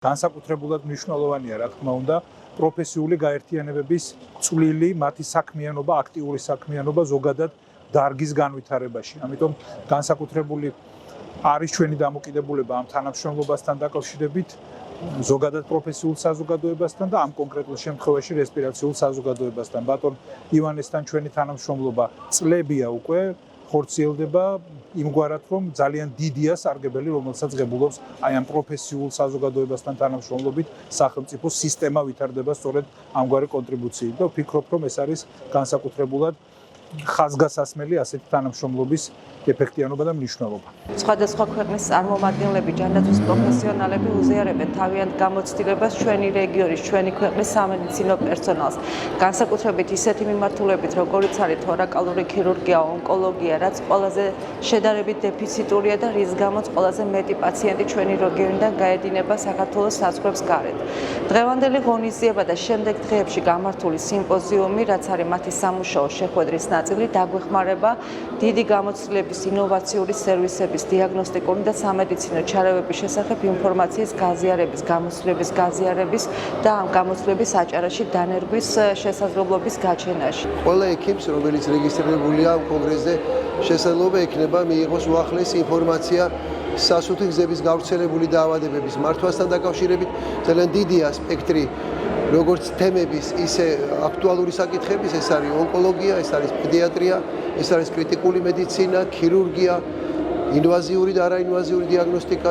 განსაკუთრებულად მნიშვნელოვანია, რა თქმა უნდა, პროფესიული გაერთიანებების წვლილი, მათი საქმიანობა, აქტიური საქმიანობა ზოგადად დარგის განვითარებაში. ამიტომ განსაკუთრებული არის ჩვენი დამოკიდებულება ამ თანამშრომლობასთან დაკავშირებით ზოგადად პროფესიულ საზოგადოებასთან და ამ კონკრეტულ შემთხვევაში რესპირაციულ საზოგადოებასთან. ბატონ ივანესთან ჩვენი თანამშრომლობა წლებია უკვე ხორციელდება იმგვარად, რომ ძალიან დიდია სარგებელი, რომელსაც ღებულობს აი ამ პროფესიულ საზოგადოებასთან თანამშრომლობით სახელმწიფო სისტემა ვითარდება სწორედ ამგვარი კონტრიბუციით და ვფიქრობ, რომ ეს არის განსაკუთრებულად ხაზგასასმელი ასეთი თანამშრომლობის ეფექტიანობა და მნიშვნელობა. სხვადასხვა ქვეყნის წარმომადგენლები, ჯანდაცვის პროფესიონალები უზიარებენ თავიანთ გამოცდილებას ჩვენი რეგიონის, ჩვენი ქვეყნის სამედიცინო პერსონალს. განსაკუთრებით ისეთი მიმართულებით, როგორიც არის თორაკალური ქირურგია, ონკოლოგია, რაც ყველაზე შედარებით დეფიციტურია და რის გამოც ყველაზე მეტი პაციენტი ჩვენი რეგიონიდან გაედინება საქართველოს საზღვრებს გარეთ. დღევანდელი ღონისძიება და შემდეგ დღეებში გამართული სიმპოზიუმი, რაც არის მათი სამუშაო შეხვედრის ნაწილი, დაგვეხმარება დიდი გამოცდილების ინოვაციური სერვისების, დიაგნოსტიკური და სამედიცინო ჩარევების შესახებ ინფორმაციის გაზიარების, გამოცდილების გაზიარების და ამ გამოცდილების აჭარაში დანერგვის შესაძლებლობის გაჩენაში. ყველა ექიმს, რომელიც რეგისტრირებულია ამ კონგრესზე, შესაძლებლობა ექნება მიიღოს უახლესი ინფორმაცია სასუთი გზების გავრცელებული დაავადებების მართვასთან დაკავშირებით. ძალიან დიდია სპექტრი როგორც თემების, ისე აქტუალური საკითხების, ეს არის ონკოლოგია, ეს არის პედიატრია, ეს არის კრიტიკული მედიცინა, ქირურგია, ინვაზიური და არაინვაზიური დიაგნოსტიკა.